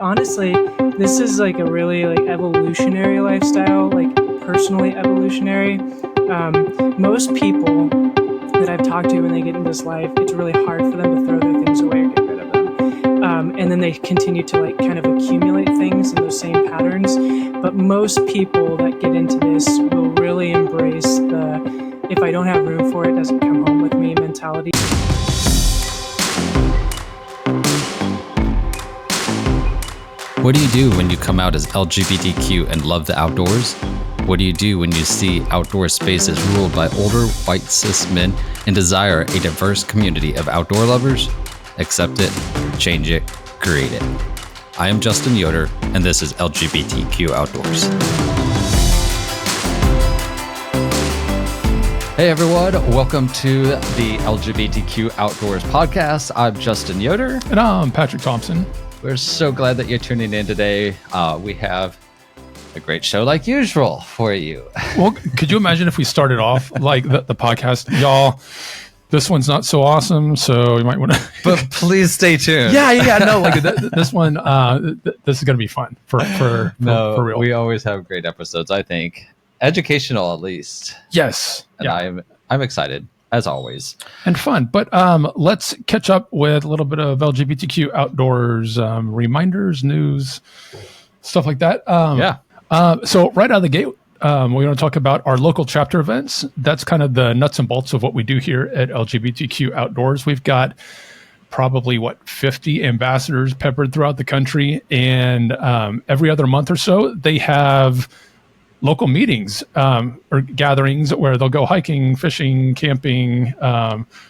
honestly, this is like a really like evolutionary lifestyle, like personally evolutionary. Most people that I've talked to when they get into this life, it's really hard for them to throw their things away or get rid of them. And then they continue to like kind of accumulate things in those same patterns. But most people that get into this will really embrace the if I don't have room for it, it doesn't come home with me mentality. What do you do when you come out as LGBTQ and love the outdoors? What do you do when you see outdoor spaces ruled by older white cis men and desire a diverse community of outdoor lovers? Accept it, change it, create it. I am Justin Yoder, and this is LGBTQ Outdoors. Hey everyone, welcome to the LGBTQ Outdoors podcast. I'm Justin Yoder. And I'm Patrick Thompson. We're so glad that you're tuning in today. We have a great show like usual for you. Well, could you imagine if we started off like the podcast? Y'all, this one's not so awesome, so you might want to... But please stay tuned. Yeah, no, like this one, this is going to be fun for real. We always have great episodes, I think. Educational, at least. Yes. And yeah. I'm excited, as always. And fun. But let's catch up with a little bit of LGBTQ Outdoors reminders, news, stuff like that. So right out of the gate, we want to talk about our local chapter events. That's kind of the nuts and bolts of what we do here at LGBTQ Outdoors. We've got probably 50 ambassadors peppered throughout the country, and every other month or so they have local meetings or gatherings where they'll go hiking, fishing, camping,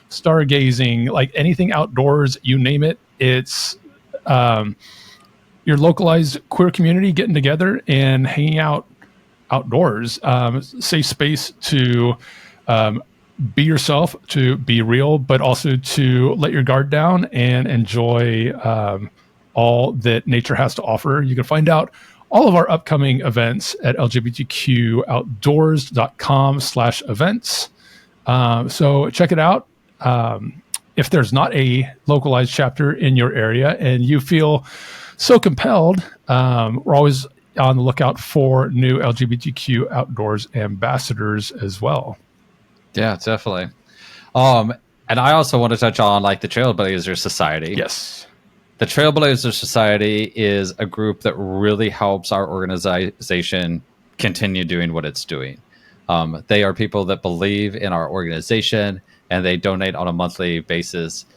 stargazing, like anything outdoors, you name it. It's your localized queer community getting together and hanging out outdoors. Safe space to be yourself, to be real, but also to let your guard down and enjoy all that nature has to offer. You can find out all of our upcoming events at lgbtqoutdoors.com/events. So check it out. If there's not a localized chapter in your area and you feel so compelled, we're always on the lookout for new LGBTQ Outdoors ambassadors as well. Yeah, definitely. And I also want to touch on like the Trailblazer Society. Yes. The Trailblazer Society is a group that really helps our organization continue doing what it's doing. They are people that believe in our organization and they donate on a monthly basis.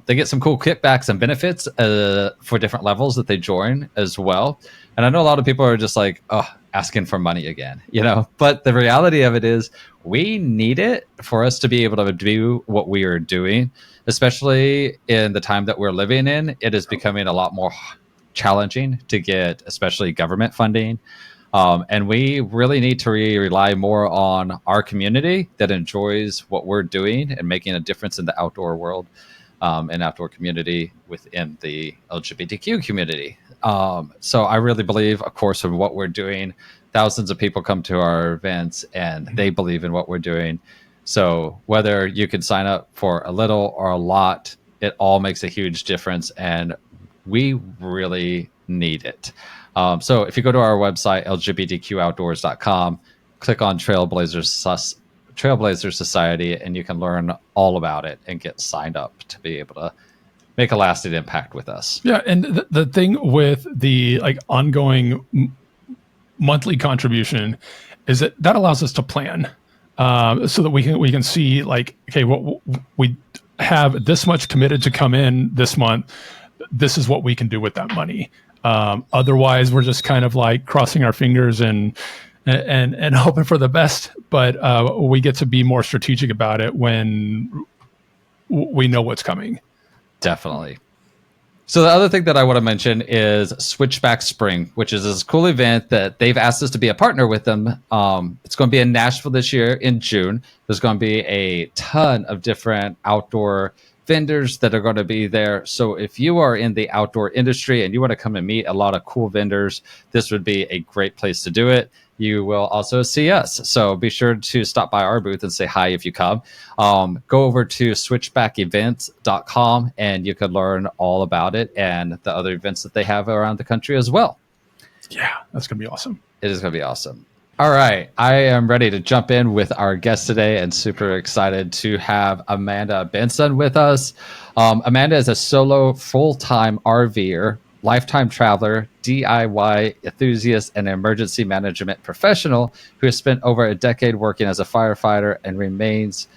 They get some cool kickbacks and benefits for different levels that they join as well. And I know a lot of people are just like, asking for money again, but the reality of it is we need it for us to be able to do what we are doing, especially in the time that we're living in. It is becoming a lot more challenging to get, especially government funding. And we really need to rely more on our community that enjoys what we're doing and making a difference in the outdoor world and outdoor community within the LGBTQ community. So I really believe, of course, in what we're doing. Thousands of people come to our events and they believe in what we're doing. So whether you can sign up for a little or a lot, it all makes a huge difference. And we really need it. So if you go to our website, lgbtqoutdoors.com, click on Trailblazer Society, and you can learn all about it and get signed up to be able to make a lasting impact with us. Yeah, and the thing with the like ongoing monthly contribution is that allows us to plan, so that we can see like, okay, what we have this much committed to come in this month. This is what we can do with that money. Otherwise, we're just kind of like crossing our fingers and hoping for the best. But we get to be more strategic about it when we know what's coming. Definitely. So the other thing that I want to mention is Switchback Spring, which is this cool event that they've asked us to be a partner with them. It's going to be in Nashville this year in June. There's going to be a ton of different outdoor vendors that are going to be there. So if you are in the outdoor industry and you want to come and meet a lot of cool vendors, this would be a great place to do it. you will also see us. So be sure to stop by our booth and say hi if you come. Go over to switchbackevents.com and you can learn all about it and the other events that they have around the country as well. Yeah, that's going to be awesome. It is going to be awesome. All right. I am ready to jump in with our guest today and super excited to have Amanda Benson with us. Amanda is a solo full-time RVer, lifetime traveler, DIY enthusiast, and emergency management professional who has spent over a decade working as a firefighter and remains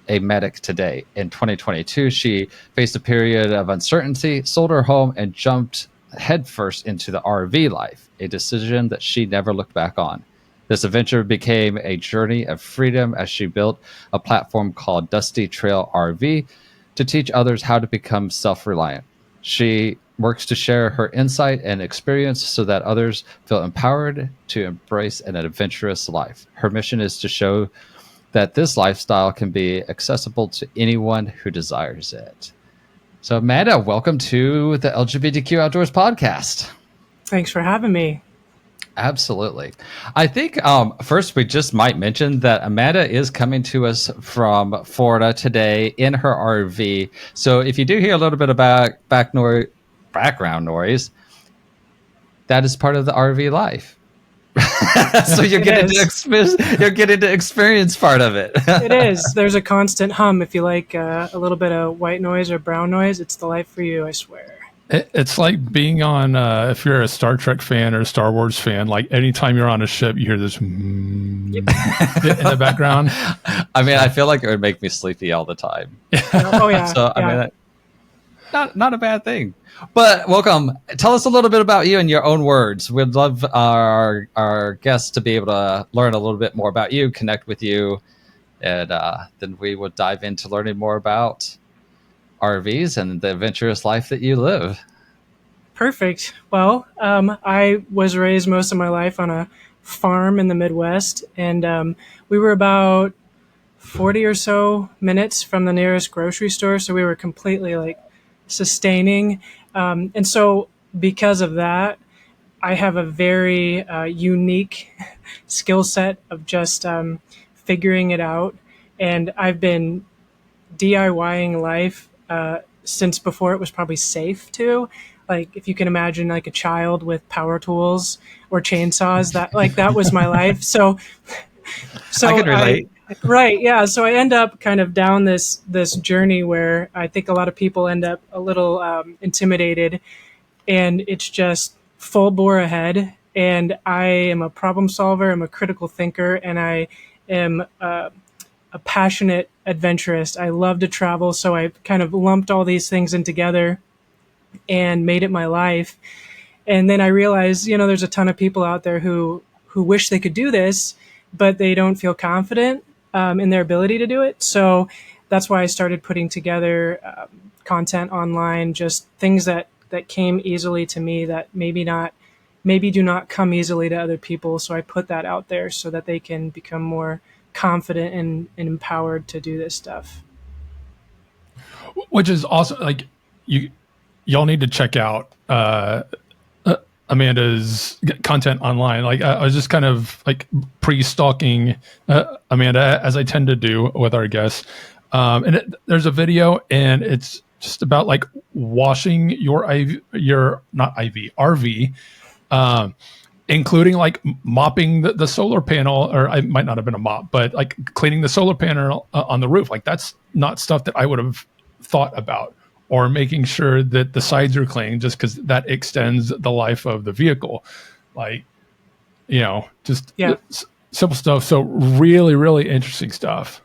a medic today. In 2022, she faced a period of uncertainty, sold her home, and jumped headfirst into the RV life, a decision that she never looked back on. This adventure became a journey of freedom as she built a platform called Dusty Trail RV to teach others how to become self-reliant. She works to share her insight and experience so that others feel empowered to embrace an adventurous life. Her mission is to show that this lifestyle can be accessible to anyone who desires it. So, Amanda, welcome to the LGBTQ Outdoors podcast. Thanks for having me. Absolutely. I think first we just might mention that Amanda is coming to us from Florida today in her RV. So if you do hear a little bit about background noise, that is part of the RV life. So you're getting to experience part of it. It is. There's a constant hum. If you like a little bit of white noise or brown noise, it's the life for you, I swear. It's like being on, if you're a Star Trek fan or a Star Wars fan, like anytime you're on a ship, you hear this in the background. I mean, I feel like it would make me sleepy all the time. Oh, yeah. So, I mean, not a bad thing. But welcome. Tell us a little bit about you in your own words. We'd love our guests to be able to learn a little bit more about you, connect with you, and then we will dive into learning more about RVs and the adventurous life that you live. Perfect. Well, I was raised most of my life on a farm in the Midwest, and we were about 40 or so minutes from the nearest grocery store, so we were completely like sustaining. And so because of that, I have a very unique skill set of just figuring it out. And I've been DIYing life since before it was probably safe to. Like if you can imagine like a child with power tools or chainsaws, that was my life. So I can relate. Right. Yeah. So I end up kind of down this journey where I think a lot of people end up a little intimidated, and it's just full bore ahead. And I am a problem solver. I'm a critical thinker, and I am a passionate adventurist. I love to travel. So I kind of lumped all these things in together and made it my life. And then I realized, there's a ton of people out there who wish they could do this, but they don't feel confident in their ability to do it. So that's why I started putting together content online, just things that came easily to me that maybe do not come easily to other people. So I put that out there so that they can become more confident and empowered to do this stuff. Which is awesome. Like y'all need to check out Amanda's content online. Like I was just kind of like pre-stalking Amanda, as I tend to do with our guests. And there's a video, and it's just about like washing your RV, including like mopping the solar panel, or I might not have been a mop, but like cleaning the solar panel on the roof. Like that's not stuff that I would have thought about. Or making sure that the sides are clean, just because that extends the life of the vehicle. Like, just simple stuff. So really, really interesting stuff.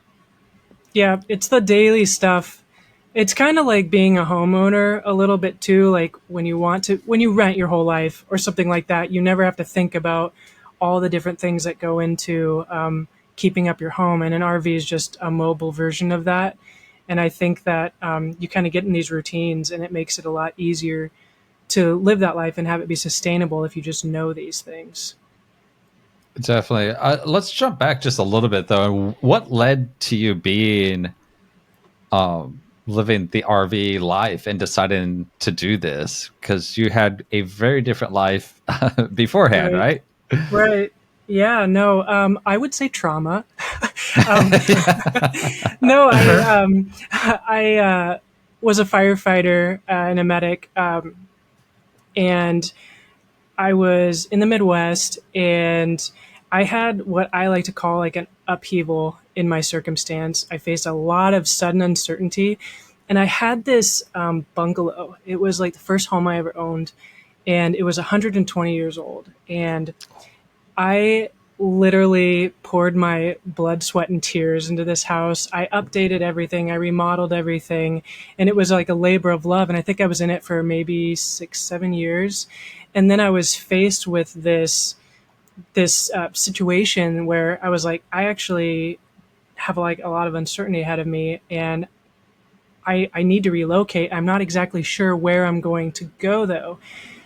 Yeah, it's the daily stuff. It's kind of like being a homeowner a little bit too. Like when you rent your whole life or something like that, you never have to think about all the different things that go into keeping up your home. And an RV is just a mobile version of that. And I think that you kind of get in these routines, and it makes it a lot easier to live that life and have it be sustainable if you just know these things. Definitely. Let's jump back just a little bit, though. What led to you being living the RV life and deciding to do this? Because you had a very different life beforehand, right? Right. Yeah, no, I would say trauma. um, no, I was a firefighter and a medic, and I was in the Midwest, and I had what I like to call like an upheaval in my circumstance. I faced a lot of sudden uncertainty, and I had this bungalow. It was like the first home I ever owned, and it was 120 years old. And I literally poured my blood, sweat, and tears into this house. I updated everything, I remodeled everything, and it was like a labor of love. And I think I was in it for maybe 6, 7 years. And then I was faced with this situation where I was like, I actually have like a lot of uncertainty ahead of me, and I need to relocate. I'm not exactly sure where I'm going to go though.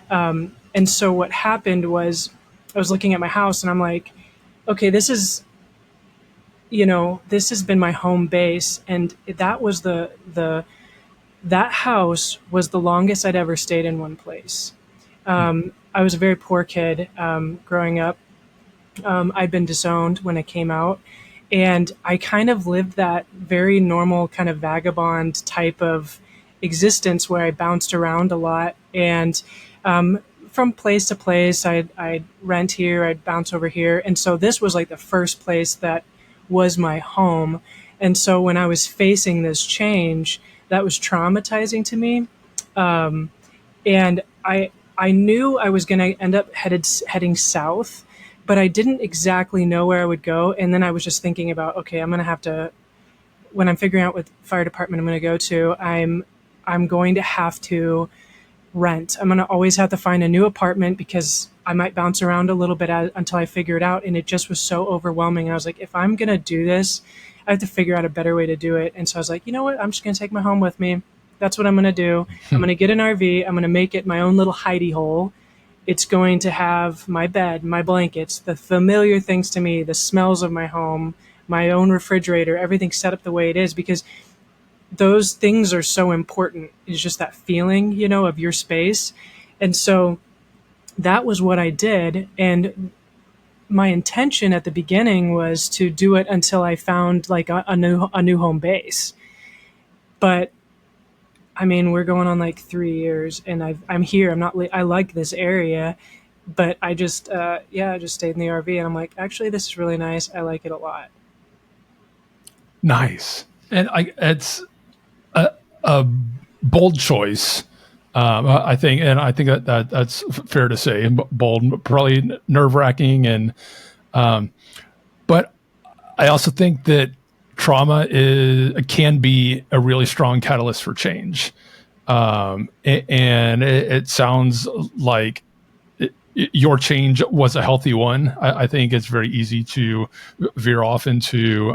And so what happened was I was looking at my house and I'm like, okay, this has been my home base. And that was that house was the longest I'd ever stayed in one place. I was a very poor kid growing up. I'd been disowned when I came out. And I kind of lived that very normal kind of vagabond type of existence where I bounced around a lot. And from place to place, I'd rent here, I'd bounce over here. And so this was like the first place that was my home. And so when I was facing this change, that was traumatizing to me. And I knew I was going to end up heading south, but I didn't exactly know where I would go. And then I was just thinking about, okay, I'm going to have to, when I'm figuring out what fire department I'm going to go to, I'm going to have to rent. I'm going to always have to find a new apartment because I might bounce around a little bit until I figure it out. And it just was so overwhelming. And I was like, if I'm going to do this, I have to figure out a better way to do it. And so I was like, you know what? I'm just going to take my home with me. That's what I'm going to do. I'm going to get an RV. I'm going to make it my own little hidey hole. It's going to have my bed, my blankets, the familiar things to me, the smells of my home, my own refrigerator, everything set up the way it is, because those things are so important. It's just that feeling, of your space. And so that was what I did. And my intention at the beginning was to do it until I found like a new home base. But I mean, we're going on like 3 years, and I'm here. I like this area, but I just I just stayed in the RV, and I'm like, actually, this is really nice. I like it a lot. Nice, and it's a bold choice. I think that's fair to say. Bold, probably nerve-wracking, and but I also think that trauma can be a really strong catalyst for change. And it sounds like your change was a healthy one. I think it's very easy to veer off into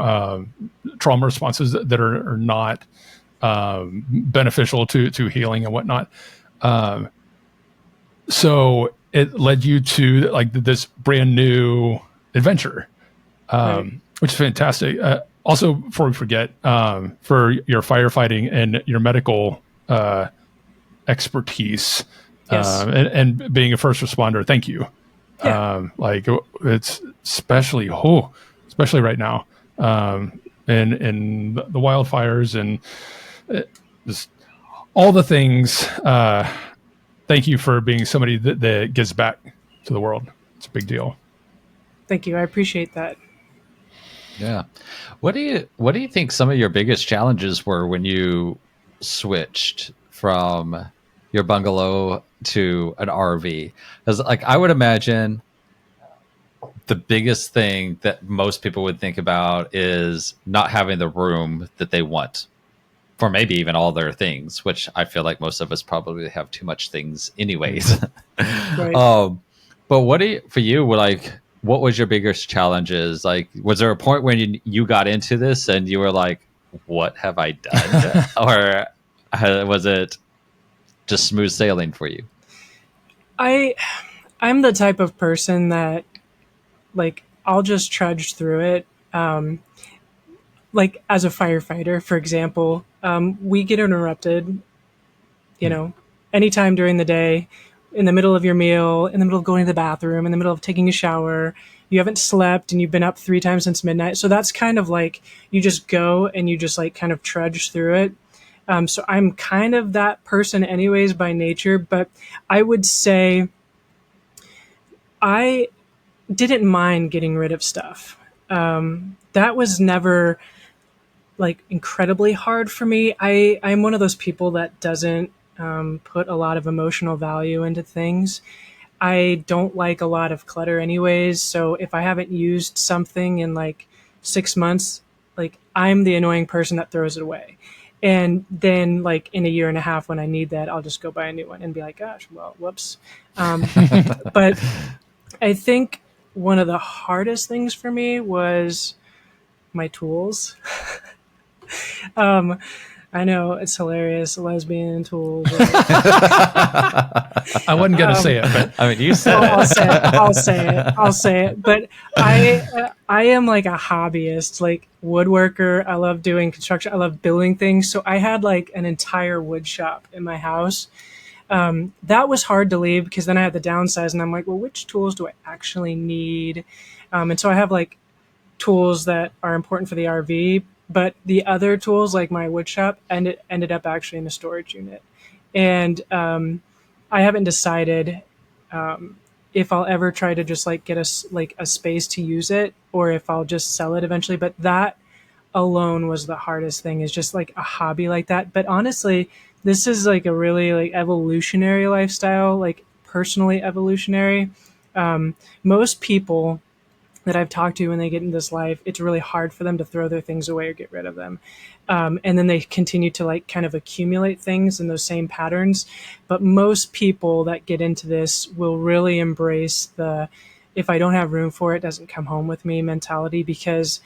trauma responses that are not beneficial to healing and whatnot. So it led you to like this brand new adventure, Right. which is fantastic. Also, before we forget, for your firefighting and your medical expertise, Yes. and being a first responder, thank you. Yeah. Like it's especially right now, in the wildfires and just all the things. Thank you for being somebody that gives back to the world. It's a big deal. Thank you. I appreciate that. Yeah. What do you think some of your biggest challenges were when you switched from your bungalow to an RV? Because like I would imagine the biggest thing that most people would think about is not having the room that they want for maybe even all their things, which I feel like most of us probably have too much things anyways. Right. But what was your biggest challenges? Like, was there a point when you got into this and you were like, what have I done? Or was it just smooth sailing for you? I'm the type of person that, like, I'll just trudge through it. Like as a firefighter, for example, we get interrupted, anytime during the day, in the middle of your meal, in the middle of going to the bathroom, in the middle of taking a shower, you haven't slept and you've been up 3 times since midnight. So that's kind of like you just go and you just like kind of trudge through it. So I'm kind of that person anyways by nature, but I would say I didn't mind getting rid of stuff. That was never like incredibly hard for me. I'm one of those people that doesn't put a lot of emotional value into things. I don't like a lot of clutter anyways. So if I haven't used something in like 6 months, like I'm the annoying person that throws it away. And then like in a year and a half when I need that, I'll just go buy a new one and be like, gosh, well, whoops. But I think one of the hardest things for me was my tools. I know it's hilarious, lesbian tools. I wasn't gonna say it, but I mean, you said I'll it. say it. I'll say it. But I am like a hobbyist, like woodworker. I love doing construction. I love building things. So I had like an entire wood shop in my house. That was hard to leave because then I had to downsize, and I'm like, well, which tools do I actually need? And so I have like tools that are important for the RV, but the other tools, like my wood shop, ended up actually in a storage unit. And I haven't decided if I'll ever try to just like get a space to use it, or if I'll just sell it eventually. But that alone was the hardest thing, is just like a hobby like that. But honestly, this is like a really like evolutionary lifestyle, like personally evolutionary. Most people that I've talked to when they get into this life, it's really hard for them to throw their things away or get rid of them. And then they continue to like kind of accumulate things in those same patterns. But most people that get into this will really embrace the, if I don't have room for it, it doesn't come home with me mentality, because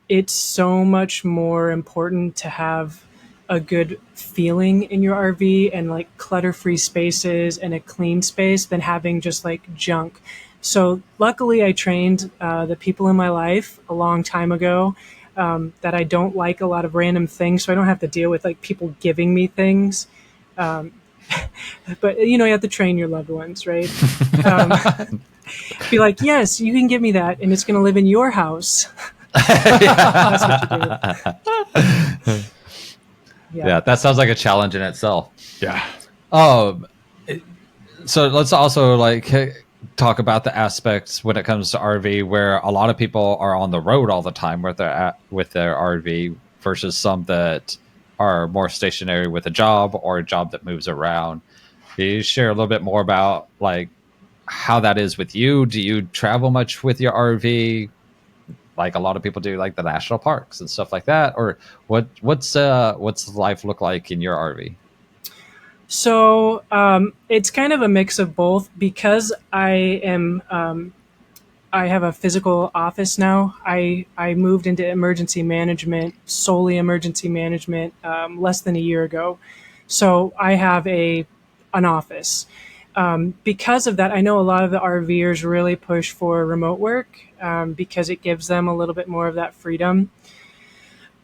it's so much more important to have a good feeling in your RV and like clutter-free spaces and a clean space than having just like junk. So luckily I trained the people in my life a long time ago that I don't like a lot of random things. So I don't have to deal with like people giving me things. But you know, you have to train your loved ones, right? Be like, yes, you can give me that and it's going to live in your house. That's what you do. Yeah, that sounds like a challenge in itself. yeah. So let's also like talk about the aspects when it comes to RV where a lot of people are on the road all the time with their RV versus some that are more stationary with a job or a job that moves around. Can you share a little bit more about like how that is with you? Do you travel much with your RV? Like a lot of people do, like the national parks and stuff like that, or what's life look like in your RV? So it's kind of a mix of both, because I have a physical office now. I moved into emergency management, solely emergency management, less than a year ago. So I have an office. Because of that, I know a lot of the RVers really push for remote work because it gives them a little bit more of that freedom.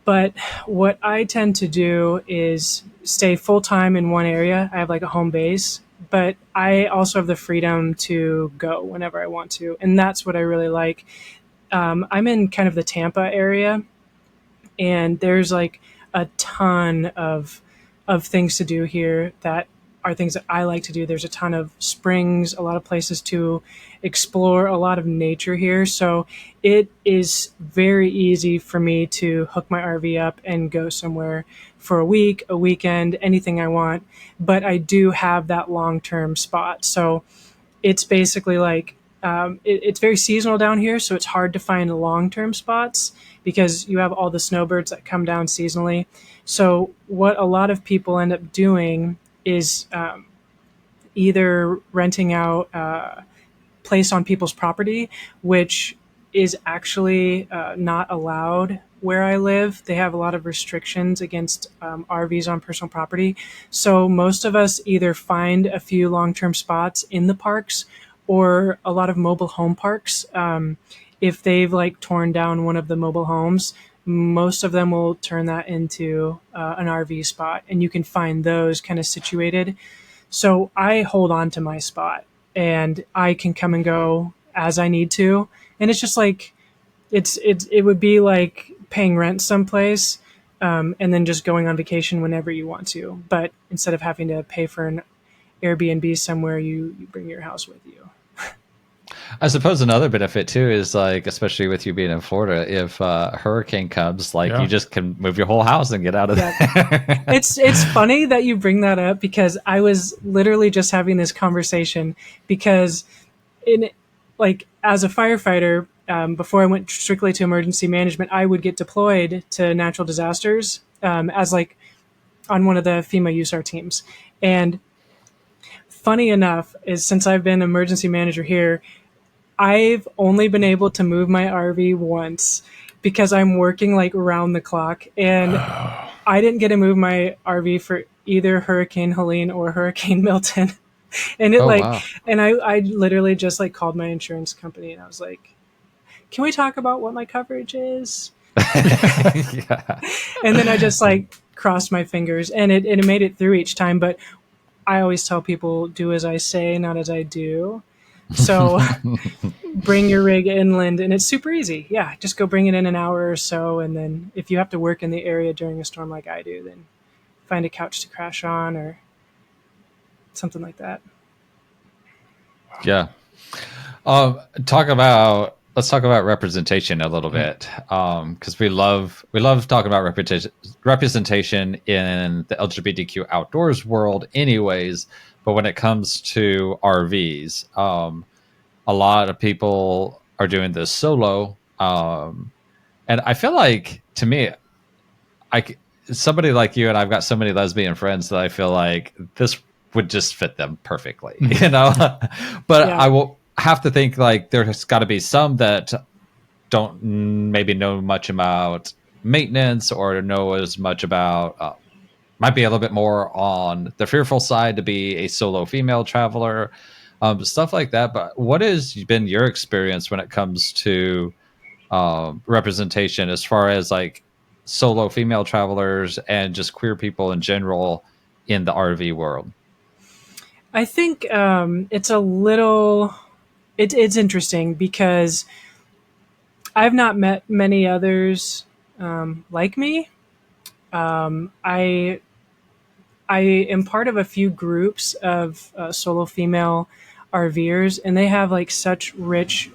But what I tend to do is stay full time in one area. I have like a home base, but I also have the freedom to go whenever I want to. And that's what I really like. I'm in kind of the Tampa area, and there's like a ton of things to do here that are things that I like to do. There's a ton of springs, a lot of places to explore, a lot of nature here. So it is very easy for me to hook my RV up and go somewhere for a week, a weekend, anything I want. But I do have that long-term spot. So it's basically like it's very seasonal down here, so it's hard to find long-term spots because you have all the snowbirds that come down seasonally. So what a lot of people end up doing is either renting out place on people's property, which is actually not allowed where I live. They have a lot of restrictions against RVs on personal property. So most of us either find a few long-term spots in the parks or a lot of mobile home parks. If they've like torn down one of the mobile homes, most of them will turn that into an RV spot, and you can find those kind of situated. So I hold on to my spot and I can come and go as I need to. And it's just like, it would be like paying rent someplace, and then just going on vacation whenever you want to. But instead of having to pay for an Airbnb somewhere, you bring your house with you. I suppose another benefit too is like, especially with you being in Florida, if a hurricane comes, like you just can move your whole house and get out of there. It's funny that you bring that up, because I was literally just having this conversation, because as a firefighter, before I went strictly to emergency management, I would get deployed to natural disasters, as like on one of the FEMA USAR teams. And funny enough is, since I've been emergency manager here, I've only been able to move my RV once, because I'm working like around the clock, and I didn't get to move my RV for either Hurricane Helene or Hurricane Milton. And wow. And I literally just like called my insurance company, and I was like, can we talk about what my coverage is? Yeah. And then I just like crossed my fingers, and it made it through each time. But I always tell people, do as I say, not as I do. So bring your rig inland, and it's super easy. Yeah, just go bring it in an hour or so, and then if you have to work in the area during a storm like I do, then find a couch to crash on or something like that. Yeah. Let's talk about representation a little bit, because we love talking about representation in the LGBTQ outdoors world anyways. But when it comes to RVs, a lot of people are doing this solo. And I feel like, to me, somebody like you, and I've got so many lesbian friends that I feel like this would just fit them perfectly, you know? But yeah. I will have to think like there's got to be some that don't maybe know much about maintenance, or know as much about, might be a little bit more on the fearful side to be a solo female traveler, stuff like that. But what has been your experience when it comes to representation, as far as like solo female travelers and just queer people in general in the RV world? I think it's it's interesting, because I've not met many others like me. I am part of a few groups of solo female RVers, and they have like such rich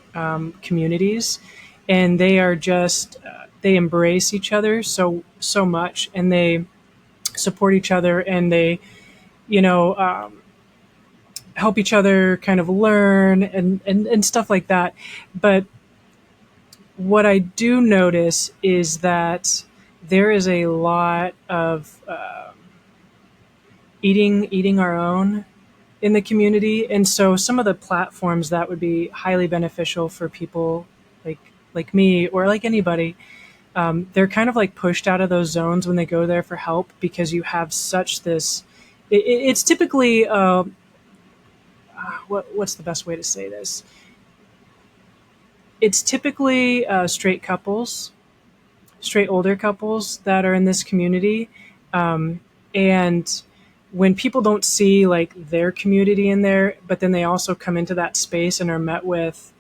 communities, and they are just they embrace each other so much, and they support each other, and they help each other kind of learn and stuff like that. But what I do notice is that there is a lot of eating our own in the community. And so some of the platforms that would be highly beneficial for people like me, or like anybody, they're kind of like pushed out of those zones when they go there for help, because you have such this, it's typically, what's the best way to say this? It's typically straight older couples that are in this community. And when people don't see like their community in there, but then they also come into that space and are met with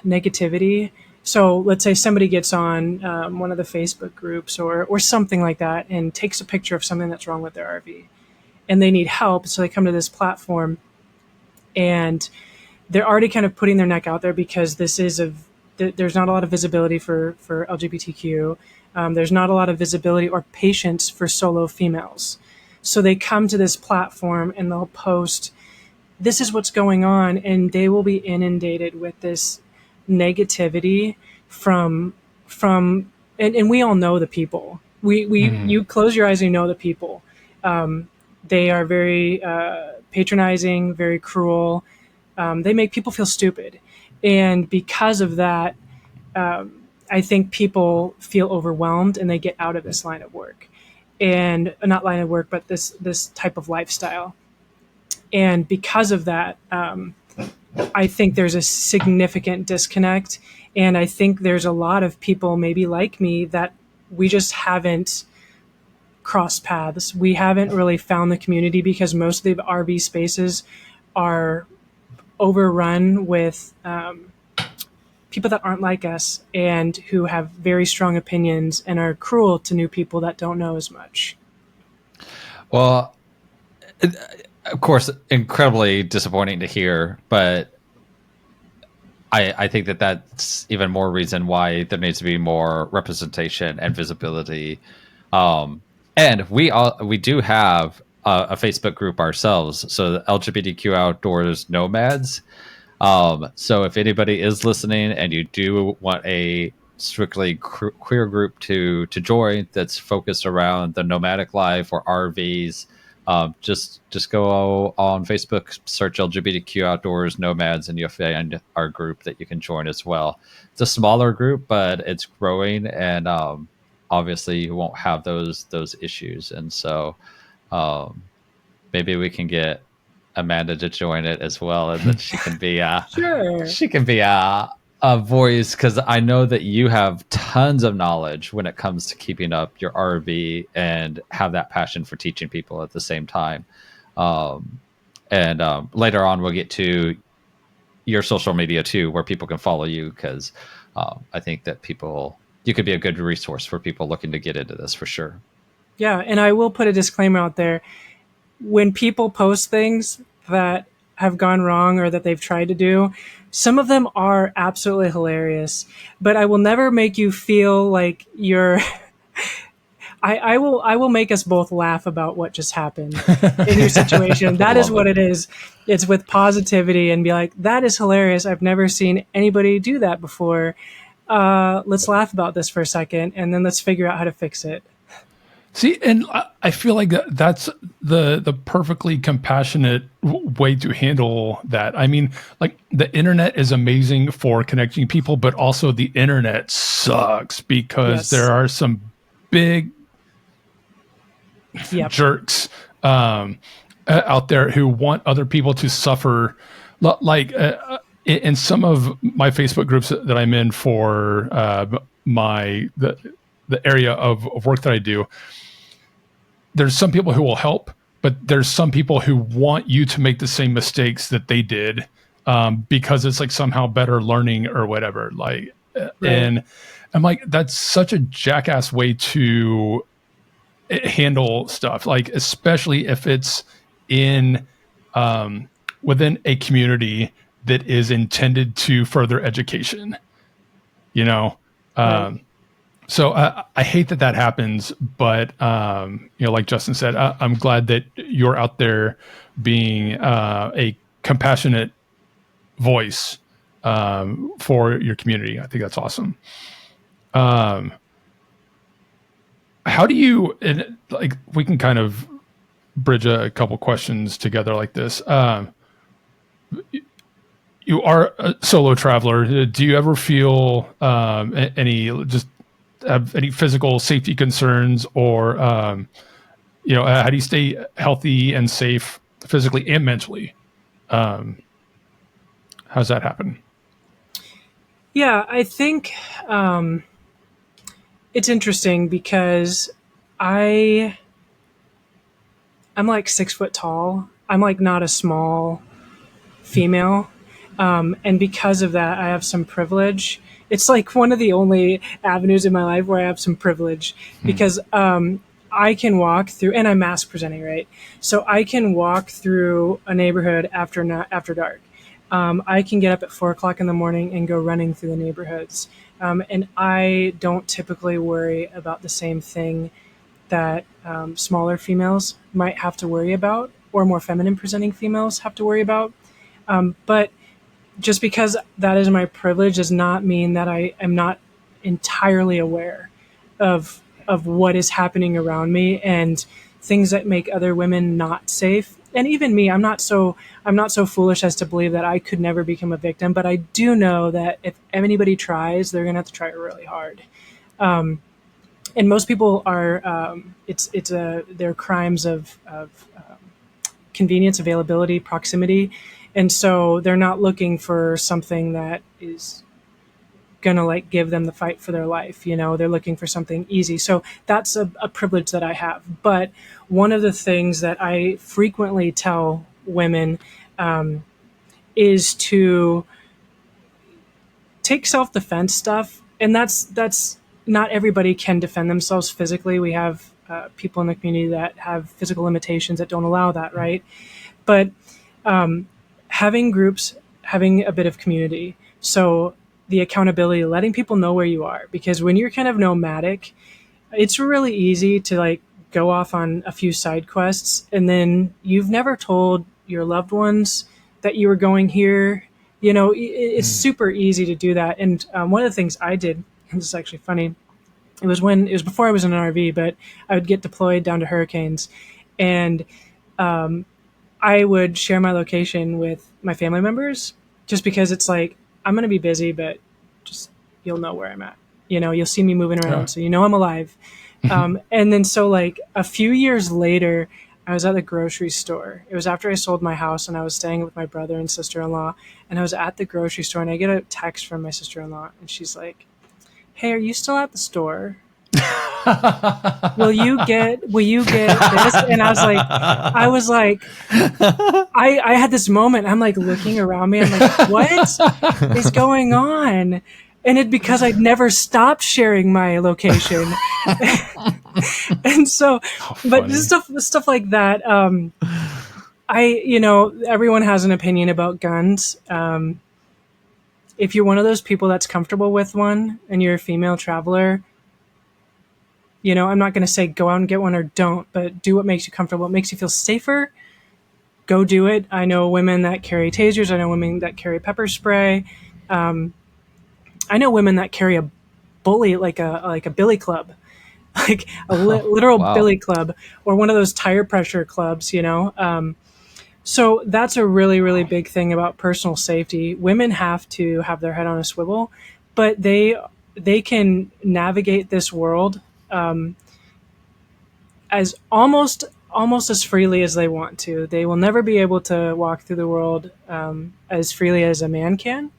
negativity. So let's say somebody gets on one of the Facebook groups or something like that, and takes a picture of something that's wrong with their RV, and they need help. So they come to this platform, and they're already kind of putting their neck out there, because there's not a lot of visibility for LGBTQ. There's not a lot of visibility or patience for solo females. So they come to this platform and they'll post, this is what's going on, and they will be inundated with this negativity from and we all know the people. You close your eyes and you know the people. They are very patronizing, very cruel. They make people feel stupid. And because of that, I think people feel overwhelmed, and they get out of this line of work, and not line of work, but this type of lifestyle. And because of that, I think there's a significant disconnect. And I think there's a lot of people maybe like me that we just haven't crossed paths. We haven't really found the community, because most of the RV spaces are overrun with people that aren't like us and who have very strong opinions and are cruel to new people that don't know as much. Well, of course, incredibly disappointing to hear, but I think that's even more reason why there needs to be more representation and visibility. And we do have a Facebook group ourselves, so the LGBTQ Outdoors Nomads. So if anybody is listening and you do want a strictly queer group to join that's focused around the nomadic life or RVs, just go on Facebook, search LGBTQ Outdoors Nomads, and you'll find our group that you can join as well. It's a smaller group, but it's growing, and obviously you won't have those issues. And so maybe we can get Amanda to join it as well, and that she can be sure. She can be a voice, because I know that you have tons of knowledge when it comes to keeping up your RV and have that passion for teaching people at the same time. And later on, we'll get to your social media too, where people can follow you, because I think that you could be a good resource for people looking to get into this for sure. Yeah, and I will put a disclaimer out there. When people post things that have gone wrong or that they've tried to do, some of them are absolutely hilarious, but I will never make you feel like you're I will make us both laugh about what just happened in your situation. That is what it is. It's with positivity and be like, that is hilarious. I've never seen anybody do that before. Let's laugh about this for a second, and then let's figure out how to fix it. See, and I feel like that's the perfectly compassionate way to handle that. I mean, like, the internet is amazing for connecting people, but also the internet sucks because there are some big jerks out there who want other people to suffer. Like in some of my Facebook groups that I'm in for the area of work that I do, there's some people who will help, but there's some people who want you to make the same mistakes that they did, because it's like somehow better learning or whatever. Like, and I'm like, that's such a jackass way to handle stuff. Like, especially if it's in within a community that is intended to further education, you know. So I hate that happens, but like Justin said, I'm glad that you're out there being a compassionate voice for your community. I think that's awesome. How do you, and like, we can kind of bridge a couple questions together like this. You are a solo traveler. Do you ever feel any physical safety concerns, or how do you stay healthy and safe physically and mentally? How's that happen? Yeah, I think it's interesting because I'm like 6 foot tall. I'm like not a small female. And because of that, I have some privilege. It's like one of the only avenues in my life where I have some privilege, because I can walk through, and I'm mask presenting, right? So I can walk through a neighborhood after dark. I can get up at 4:00 in the morning and go running through the neighborhoods. And I don't typically worry about the same thing that smaller females might have to worry about, or more feminine presenting females have to worry about. But just because that is my privilege does not mean that I am not entirely aware of what is happening around me and things that make other women not safe. And even me, I'm not so foolish as to believe that I could never become a victim, but I do know that if anybody tries, they're going to have to try really hard. And most people are, they're crimes of convenience, availability, proximity. And so they're not looking for something that is going to like give them the fight for their life. They're looking for something easy. So that's a privilege that I have. But one of the things that I frequently tell women is to take self-defense stuff, and that's not everybody can defend themselves physically. We have people in the community that have physical limitations that don't allow that, right? But having groups, having a bit of community, so the accountability, letting people know where you are, because when you're kind of nomadic, it's really easy to like go off on a few side quests, and then you've never told your loved ones that you were going here. You know, it's super easy to do that. And one of the things I did, and this is actually funny, it was before I was in an RV, but I would get deployed down to hurricanes, and I would share my location with my family members, just because it's like, I'm going to be busy, but just, you'll know where I'm at. You know, you'll see me moving around, so you know I'm alive. And then so like a few years later, I was at the grocery store. It was after I sold my house, and I was staying with my brother and sister-in-law, and I was at the grocery store, and I get a text from my sister-in-law, and she's like, "Hey, are you still at the store? Will you get this?" And I had this moment. I'm like looking around me. I'm like, what is going on? And it because I'd never stopped sharing my location. And so, but stuff like that. Everyone has an opinion about guns. If you're one of those people that's comfortable with one and you're a female traveler, you know, I'm not going to say go out and get one or don't, but do what makes you comfortable. What makes you feel safer, go do it. I know women that carry tasers. I know women that carry pepper spray. I know women that carry a bully, like a billy club, like a literal billy club, or one of those tire pressure clubs, you know? So that's a really, really big thing about personal safety. Women have to have their head on a swivel, but they can navigate this world as almost as freely as they want to. They will never be able to walk through the world as freely as a man can,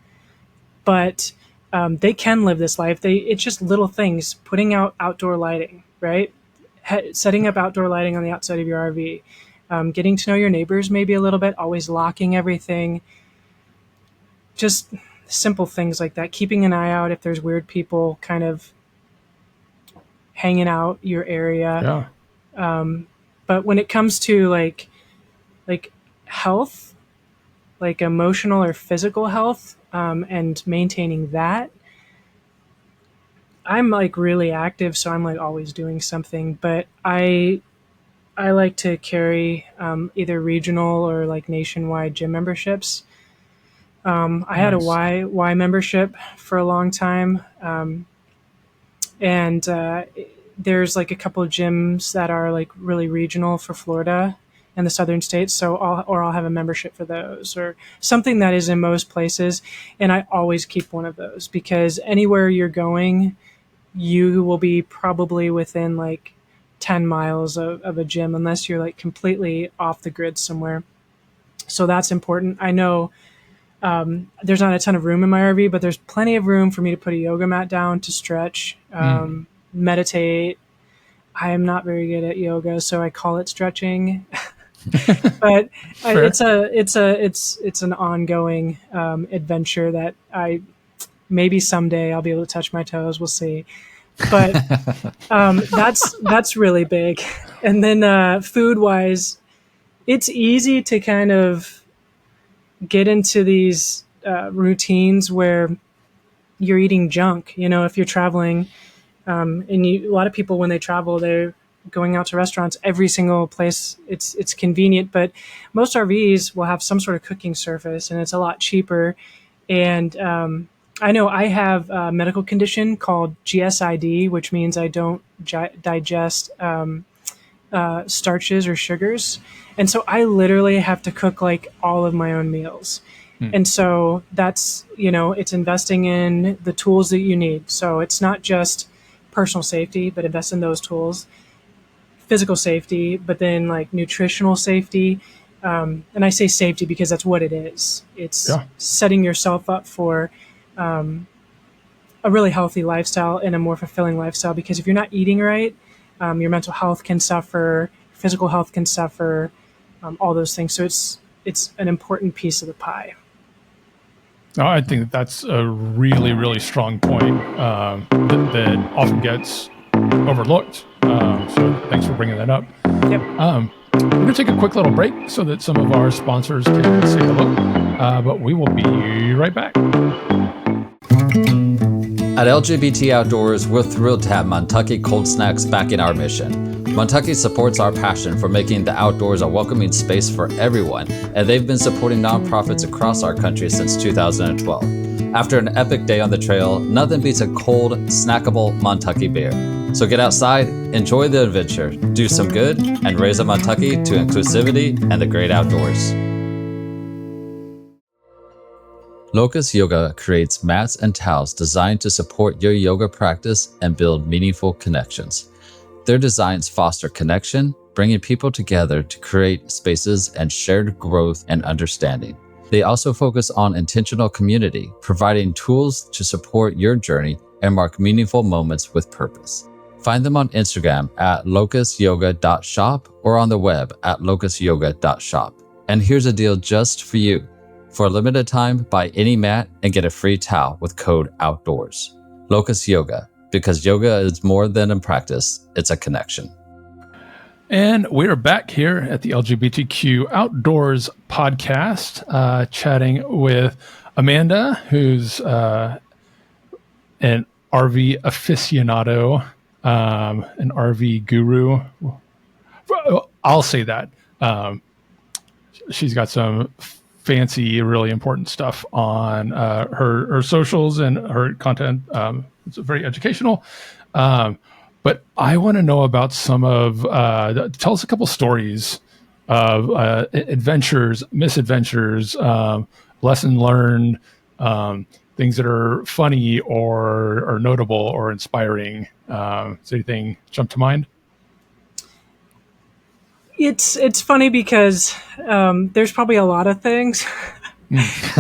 but they can live this life. It's just little things, putting out outdoor lighting, right? Setting up outdoor lighting on the outside of your RV, getting to know your neighbors maybe a little bit, always locking everything, just simple things like that. Keeping an eye out if there's weird people kind of hanging out your area. Yeah. But when it comes to like health, like emotional or physical health, and maintaining that, I'm like really active, so I'm like always doing something. But I like to carry either regional or like nationwide gym memberships. I had a Y membership for a long time, and there's like a couple of gyms that are like really regional for Florida and the southern states. So I'll have a membership for those, or something that is in most places. And I always keep one of those, because anywhere you're going, you will be probably within like 10 miles of a gym, unless you're like completely off the grid somewhere. So that's important. I know there's not a ton of room in my RV, but there's plenty of room for me to put a yoga mat down to stretch, meditate. I am not very good at yoga, so I call it stretching. But it's an ongoing adventure that maybe someday I'll be able to touch my toes. We'll see. But that's really big. And then food wise, it's easy to kind of get into these routines where you're eating junk. You know, if you're traveling, and a lot of people when they travel, they're going out to restaurants every single place. It's convenient, but most RVs will have some sort of cooking surface, and it's a lot cheaper. And I know I have a medical condition called GSID, which means I don't digest starches or sugars. And so I literally have to cook like all of my own meals. And so that's, you know, it's investing in the tools that you need. So it's not just personal safety, but invest in those tools, physical safety, but then like nutritional safety. And I say safety because that's what it is. It's setting yourself up for a really healthy lifestyle and a more fulfilling lifestyle. Because if you're not eating right, your mental health can suffer, physical health can suffer, all those things. So it's an important piece of the pie. No, I think that's a really, really strong point that often gets overlooked. So thanks for bringing that up. Yep. We're going to take a quick little break so that some of our sponsors can say hello, but we will be right back. At LGBT Outdoors, we're thrilled to have Montucky Cold Snacks back in our mission. Montucky supports our passion for making the outdoors a welcoming space for everyone, and they've been supporting nonprofits across our country since 2012. After an epic day on the trail, nothing beats a cold, snackable Montucky beer. So get outside, enjoy the adventure, do some good, and raise a Montucky to inclusivity and the great outdoors. Locust Yoga creates mats and towels designed to support your yoga practice and build meaningful connections. Their designs foster connection, bringing people together to create spaces and shared growth and understanding. They also focus on intentional community, providing tools to support your journey and mark meaningful moments with purpose. Find them on Instagram at locustyoga.shop or on the web at locustyoga.shop. And here's a deal just for you. For a limited time, buy any mat and get a free towel with code OUTDOORS. Locust Yoga, because yoga is more than a practice, it's a connection. And we're back here at the LGBTQ Outdoors podcast, chatting with Amanda, who's an RV aficionado, an RV guru. I'll say that. She's got some fancy, really important stuff on her socials and her content. It's very educational. But I want to know about some of, tell us a couple stories of adventures, misadventures, lesson learned, things that are funny or notable or inspiring. Does anything jump to mind? It's funny because there's probably a lot of things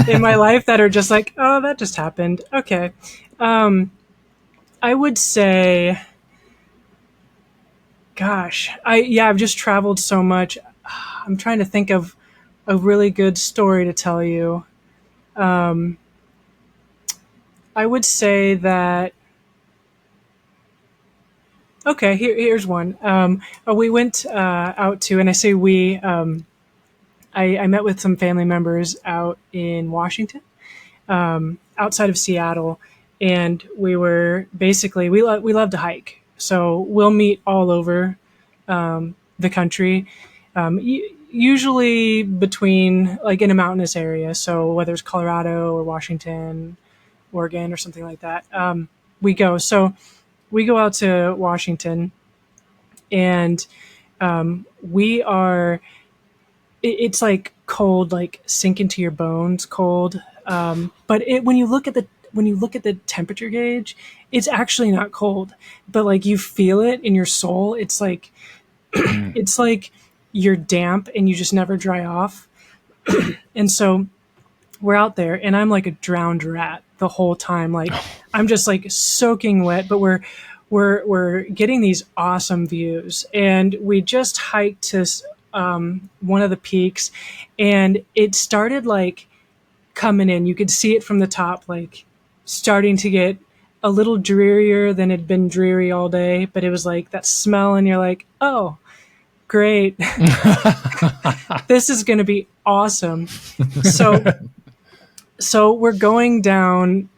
in my life that are just like, oh, that just happened. Okay. I would say, gosh, I've just traveled so much. I'm trying to think of a really good story to tell you. I would say that, okay, here's one. We went out to, and I say we, I met with some family members out in Washington, outside of Seattle, and we were basically, we love to hike. So we'll meet all over the country, usually between, like, in a mountainous area. So whether it's Colorado or Washington, Oregon, or something like that, we go. So we go out to Washington, and we are, it's like cold, like sink into your bones cold. But when you look at the temperature gauge, it's actually not cold, but like you feel it in your soul. It's like it's like you're damp and you just never dry off. And so we're out there, and I'm like a drowned rat the whole time. Like I'm just like soaking wet, but we're getting these awesome views, and we just hiked to one of the peaks, and it started like coming in. You could see it from the top, like starting to get a little drearier than it'd been dreary all day, but it was like that smell, and you're like, oh, great. This is going to be awesome. So we're going down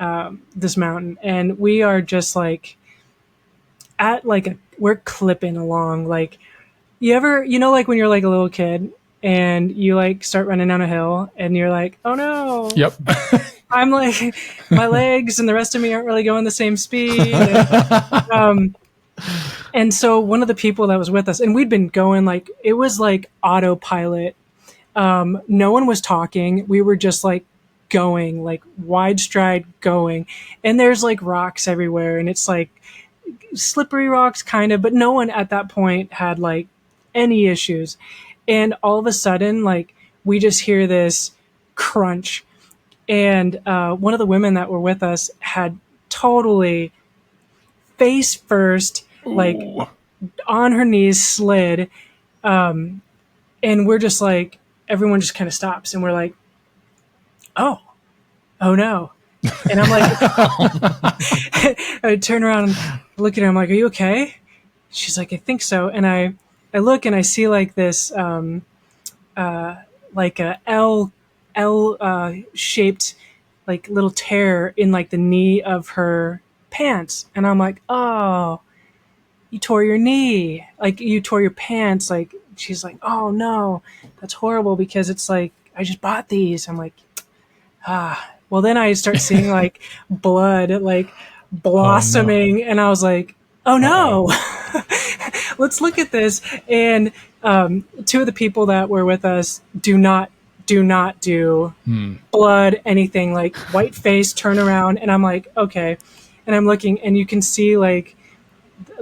this mountain, and we are just like we're clipping along. Like, like when you're like a little kid and you like start running down a hill and you're like, oh no. Yep. I'm like, my legs and the rest of me aren't really going the same speed. And so one of the people that was with us, and we'd been going, like, it was like autopilot. No one was talking. We were just like going, like wide stride going. And there's like rocks everywhere, and it's like slippery rocks kind of, but no one at that point had like any issues. And all of a sudden, like, we just hear this crunch. And one of the women that were with us had totally face first, like on her knees, slid. And we're just like, everyone just kind of stops, and we're like, oh, oh no. And I'm like, I turn around and look at her. I'm like, are you okay? She's like, I think so. And I look and I see like this, like a L shaped like little tear in like the knee of her pants. And I'm like, oh, you tore your knee. Like you tore your pants. Like she's like, oh no, that's horrible because it's like, I just bought these. I'm like, ah. Well, then I start seeing like blood, like blossoming, and I was like, "Oh no, let's look at this." And two of the people that were with us do not do blood, anything like white face, turn around, and I'm like, okay, and I'm looking, and you can see like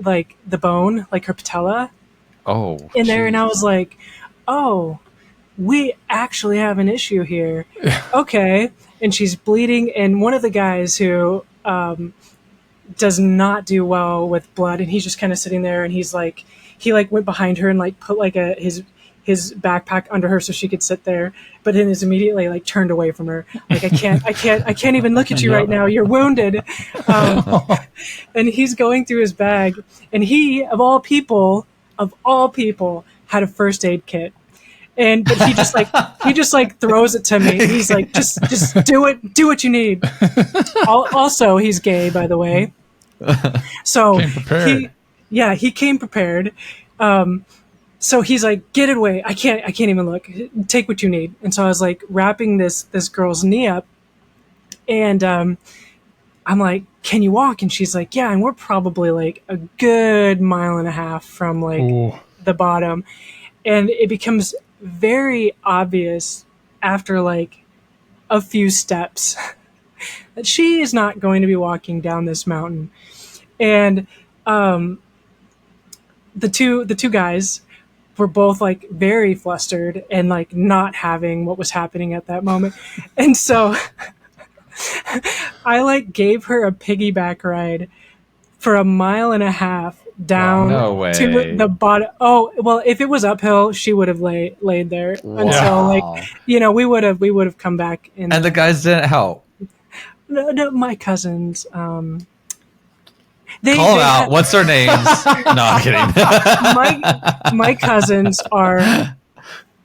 the bone, like her patella, in there, and I was like, oh, we actually have an issue here. Okay. And she's bleeding. And one of the guys who does not do well with blood, and he's just kind of sitting there, and he's like, he like went behind her and like put like his backpack under her so she could sit there, but then is immediately like turned away from her. Like, I can't even look at you right now. You're wounded. And he's going through his bag, and he, of all people, had a first aid kit. But he just like throws it to me. He's like, just do it. Do what you need. Also, he's gay, by the way. So he came prepared. So he's like, get it away. I can't even look. Take what you need. And so I was like wrapping this girl's knee up, and I'm like, can you walk? And she's like, yeah. And we're probably like a good 1.5 miles from like the bottom, and it becomes very obvious after like a few steps that she is not going to be walking down this mountain. And the two guys were both like very flustered and like not having what was happening at that moment. And so I like gave her a piggyback ride for 1.5 miles down to the bottom. Oh, well, if it was uphill, she would have laid there until like, we would have come back. And the guys didn't help. No, my cousins. Call them out. What's their names? No, I'm kidding. my cousins are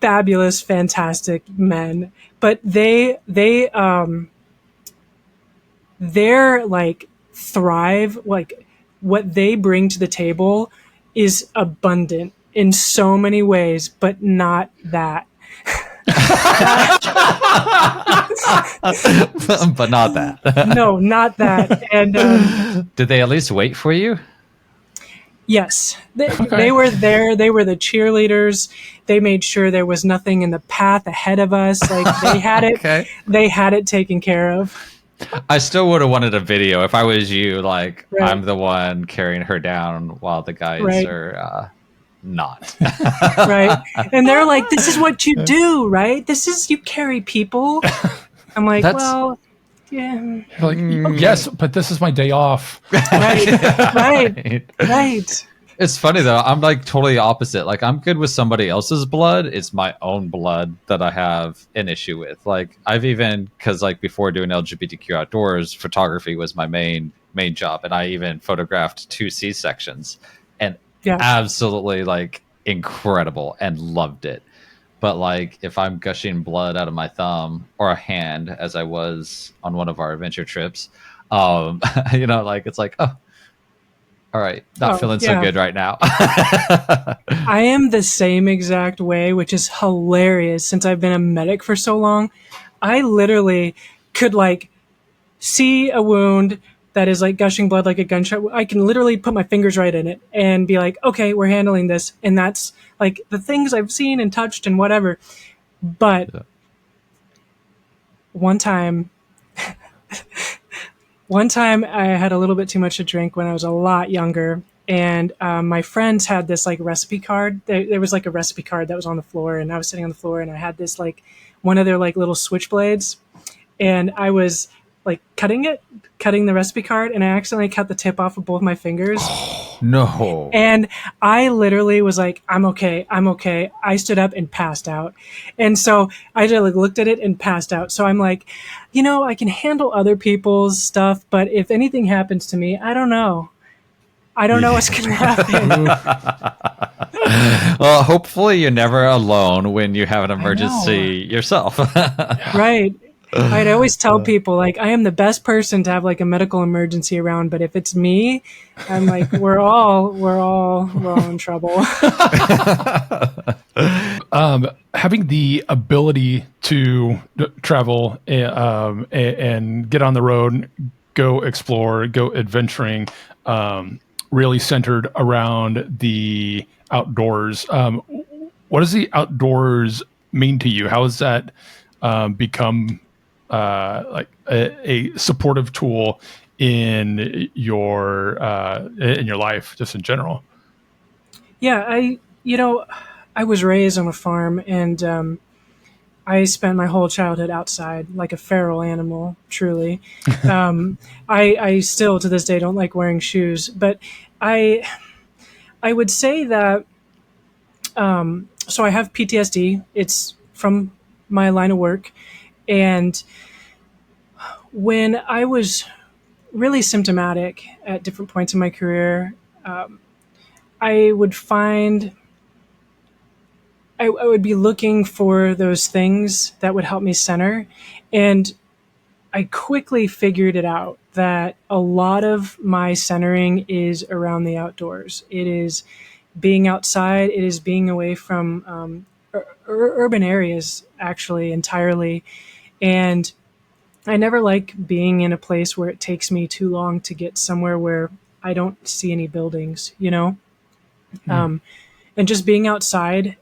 fabulous, fantastic men, but they're like thrive, like what they bring to the table is abundant in so many ways, but not that. But not that. No, not that. And did they at least wait for you? Yes, they were there. They were the cheerleaders. They made sure there was nothing in the path ahead of us. Like they had it. Okay. They had it taken care of. I still would have wanted a video if I was you. Like I'm the one carrying her down while the guys are not. Right. And they're like, "This is what you do, right? This is you carry people." I'm like, well. Yeah. Like, yes, but this is my day off. Right. It's funny though. I'm like totally opposite. Like I'm good with somebody else's blood. It's my own blood that I have an issue with. Like I've even, because like before doing LGBTQ outdoors, photography was my main job, and I even photographed 2 C-sections, and absolutely like incredible and loved it. But like if I'm gushing blood out of my thumb or a hand, as I was on one of our adventure trips, like it's like, oh, all right, not feeling so good right now. I am the same exact way, which is hilarious since I've been a medic for so long. I literally could like see a wound that is like gushing blood like a gunshot. I can literally put my fingers right in it and be like, okay, we're handling this. And that's like the things I've seen and touched and whatever. But one time I had a little bit too much to drink when I was a lot younger. And my friends had this like recipe card. There was like a recipe card that was on the floor, and I was sitting on the floor, and I had this like one of their like little switchblades. And I was like cutting the recipe card, and I accidentally cut the tip off of both my fingers. No. And I literally was like, I'm okay. I stood up and passed out. And so I just looked at it and passed out. So I'm like, I can handle other people's stuff, but if anything happens to me, I don't know. I don't know what's going to happen. Well, hopefully you're never alone when you have an emergency yourself. Right. I always tell people, like, I am the best person to have like a medical emergency around, but if it's me, I'm like, we're all in trouble. Having the ability to travel and get on the road, go explore, go adventuring, really centered around the outdoors. What does the outdoors mean to you? How has that become like a supportive tool in your life, just in general? Yeah, I was raised on a farm, and I spent my whole childhood outside, like a feral animal, truly. I still to this day don't like wearing shoes, but I would say that. So I have PTSD. It's from my line of work, and when I was really symptomatic at different points in my career, I would find I would be looking for those things that would help me center. And I quickly figured it out that a lot of my centering is around the outdoors. It is being outside, it is being away from urban areas, actually, entirely. And I never like being in a place where it takes me too long to get somewhere where I don't see any buildings. And just being outside,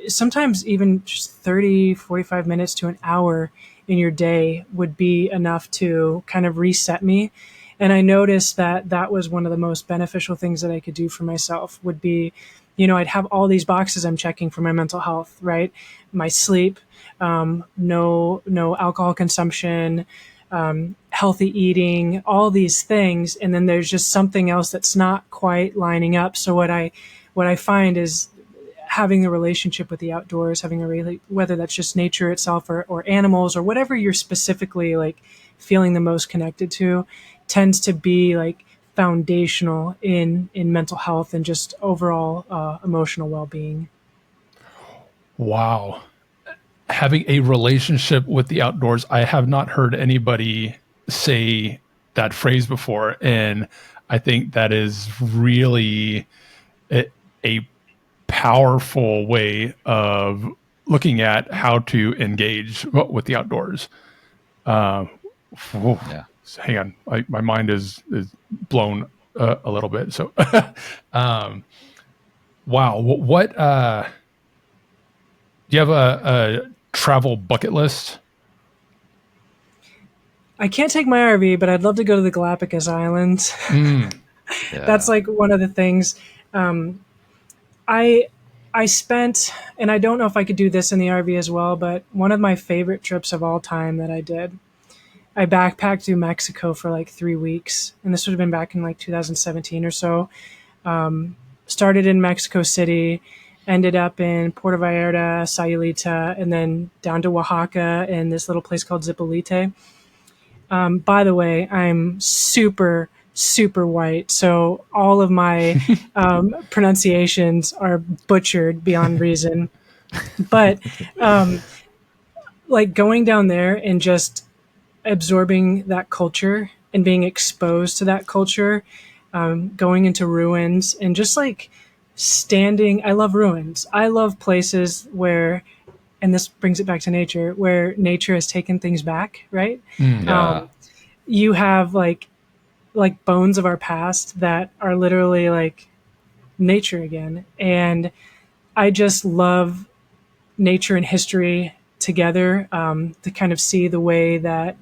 sometimes even just 30, 45 minutes to an hour in your day would be enough to kind of reset me. And I noticed that that was one of the most beneficial things that I could do for myself would be, I'd have all these boxes I'm checking for my mental health, right? My sleep, no alcohol consumption, healthy eating, all these things. And then there's just something else that's not quite lining up. So what I find is having a relationship with the outdoors, whether that's just nature itself or animals or whatever you're specifically like feeling the most connected to, tends to be like foundational in mental health and just overall emotional well-being. Wow. Having a relationship with the outdoors, I have not heard anybody say that phrase before. And I think that is really a powerful way of looking at how to engage with the outdoors. Yeah. Hang on, my mind is blown a little bit. So, wow. What do you have a travel bucket list? I can't take my RV, but I'd love to go to the Galapagos Islands. Yeah. That's like one of the things. I spent, and I don't know if I could do this in the RV as well, but one of my favorite trips of all time that I did, I backpacked through Mexico for like 3 weeks, and this would have been back in like 2017 or so. Started in Mexico City, ended up in Puerto Vallarta, Sayulita, and then down to Oaxaca and this little place called Zipolite. By the way, I'm super white, so all of my pronunciations are butchered beyond reason. But like going down there and just absorbing that culture and being exposed to that culture, going into ruins and just like standing. I love ruins. I love places where, and this brings it back to nature, where nature has taken things back, right? Yeah. You have like bones of our past that are literally like nature again. And I just love nature and history together, to kind of see the way that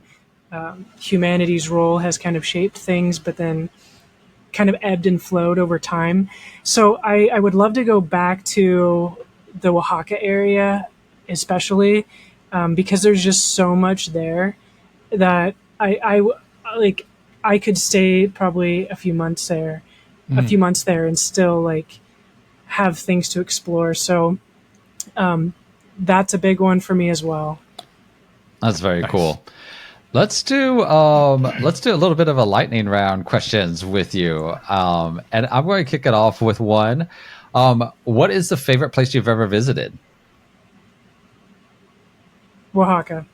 humanity's role has kind of shaped things, but then kind of ebbed and flowed over time. So I would love to go back to the Oaxaca area, especially because there's just so much there. that like I could stay probably a few months there and still like have things to explore. So that's a big one for me as well. That's very cool. Let's do a little bit of a lightning round questions with you. And I'm going to kick it off with one. What is the favorite place you've ever visited? Oaxaca.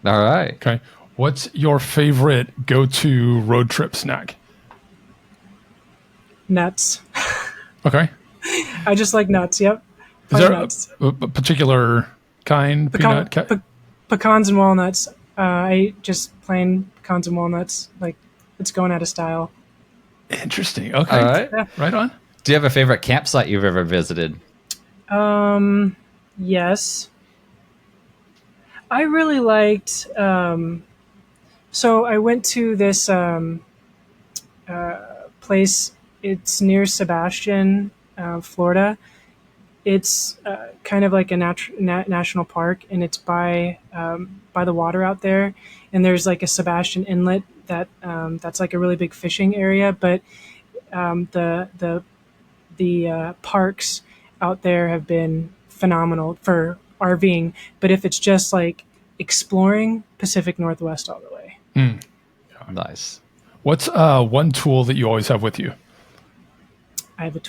All right. Okay. What's your favorite go-to road trip snack? Nuts. Okay. I just like nuts. Yep. Is there nuts. a particular kind? Pecans and walnuts. I ate just plain pecans and walnuts. Like, it's going out of style. Interesting. Okay. All right. Yeah. Right on. Do you have a favorite campsite you've ever visited? Yes. I really liked. So I went to this place. It's near Sebastian, Florida. It's kind of like a national park, and it's by the water out there. And there's like a Sebastian Inlet that's like a really big fishing area. But the parks out there have been phenomenal for RVing. But if it's just like exploring, Pacific Northwest all the way. Nice. What's one tool that you always have with you? I have a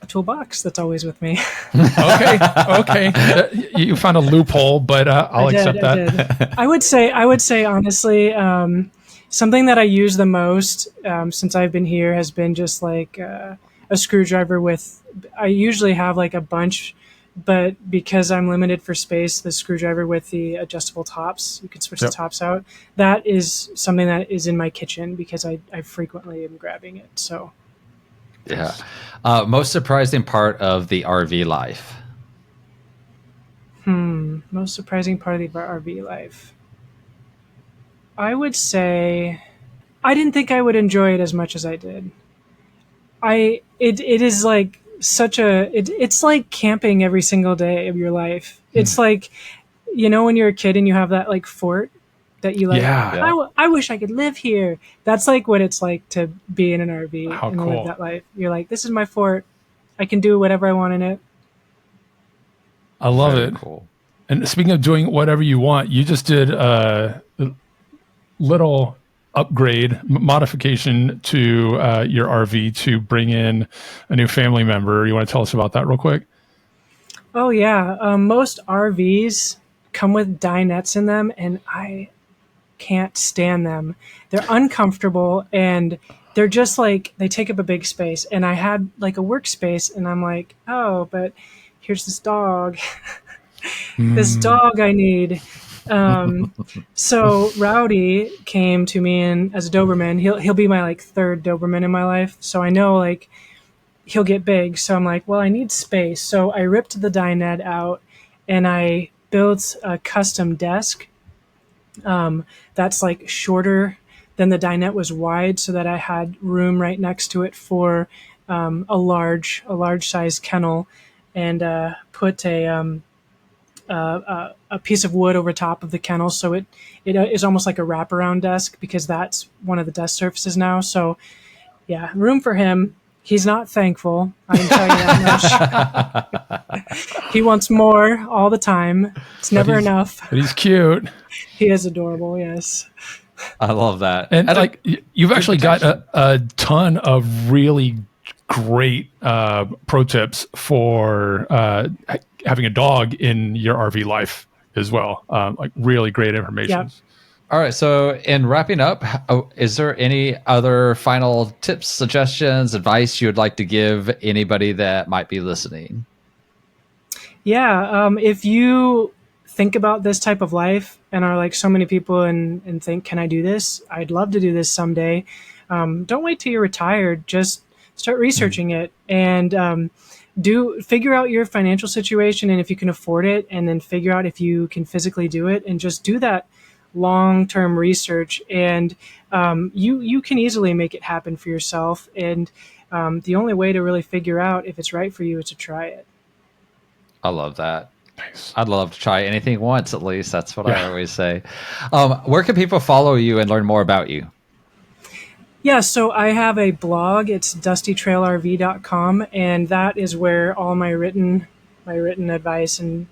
toolbox that's always with me. Okay. You found a loophole, but I'll accept that. I would say honestly, something that I use the most since I've been here has been just like a screwdriver I usually have like a bunch, but because I'm limited for space, the screwdriver with the adjustable tops, you can switch the tops out. That is something that is in my kitchen because I frequently am grabbing it. So. Yeah. Most surprising part of the RV life? Most surprising part of the RV life. I would say I didn't think I would enjoy it as much as I did. It is like it's like camping every single day of your life. It's like, when you're a kid and you have that like fort that you like, I wish I could live here. That's like what it's like to be in an RV live that life. You're like, this is my fort. I can do whatever I want in it. I love it. Cool. And speaking of doing whatever you want, you just did a little upgrade modification to your RV to bring in a new family member. You want to tell us about that real quick? Oh yeah. Most RVs come with dinettes in them, and I can't stand them. They're uncomfortable, and they're just like, they take up a big space. And I had like a workspace, and I'm like, oh, but here's this dog. This dog I need. So Rowdy came to me and as a Doberman, he'll be my like third Doberman in my life. So I know like he'll get big. So I'm like, well, I need space. So I ripped the dinette out and I built a custom desk. That's like shorter than the dinette was wide, so that I had room right next to it for a large size kennel, and put a piece of wood over top of the kennel, so it is almost like a wraparound desk because that's one of the desk surfaces now. So yeah, room for him. He's not thankful, I can tell you that much. He wants more all the time. It's never enough. But he's cute. He is adorable, yes. I love that. And like you've actually got a ton of really great pro tips for having a dog in your RV life as well. Like really great information. Yep. All right. So in wrapping up, is there any other final tips, suggestions, advice you would like to give anybody that might be listening? Yeah. If you think about this type of life and are like so many people and think, can I do this? I'd love to do this someday. Don't wait till you're retired. Just start researching it and figure out your financial situation and if you can afford it, and then figure out if you can physically do it, and just do that long-term research, and you can easily make it happen for yourself. And the only way to really figure out if it's right for you is to try it. I love that. Nice. I'd love to try anything once at least. That's what I always say. Where can people follow you and learn more about you? Yeah, so I have a blog. It's dustytrailrv.com, and that is where all my written advice and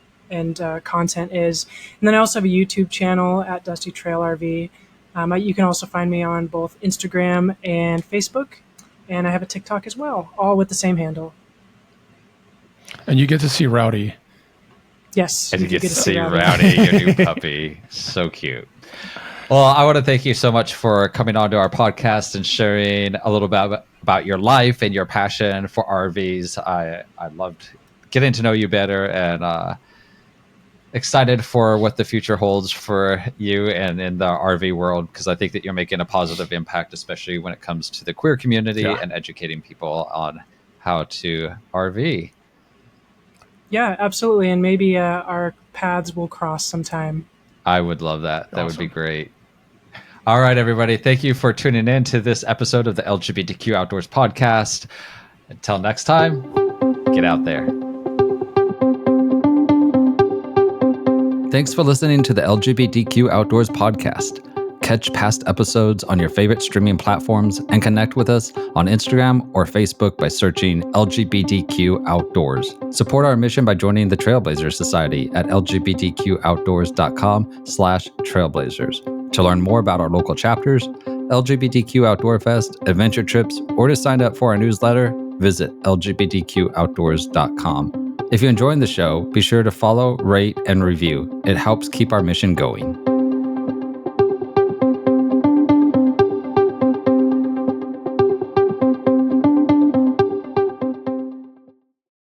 content is. And then I also have a YouTube channel at Dusty Trail RV. You can also find me on both Instagram and Facebook, and I have a TikTok as well, all with the same handle. And you get to see Rowdy. Yes. And you get to see Rowdy, your new puppy. So cute. Well, I want to thank you so much for coming on to our podcast and sharing a little bit about your life and your passion for RVs. I loved getting to know you better, and excited for what the future holds for you and in the RV world, because I think that you're making a positive impact, especially when it comes to the queer community and educating people on how to RV. Yeah, absolutely. And maybe our paths will cross sometime. I would love that. That would be great. All right, everybody. Thank you for tuning in to this episode of the LGBTQ Outdoors podcast. Until next time, get out there. Thanks for listening to the LGBTQ Outdoors podcast. Catch past episodes on your favorite streaming platforms and connect with us on Instagram or Facebook by searching LGBTQ Outdoors. Support our mission by joining the Trailblazers Society at lgbtqoutdoors.com/trailblazers. To learn more about our local chapters, LGBTQ Outdoor Fest, adventure trips, or to sign up for our newsletter, visit lgbtqoutdoors.com. If you're enjoying the show, be sure to follow, rate, and review. It helps keep our mission going.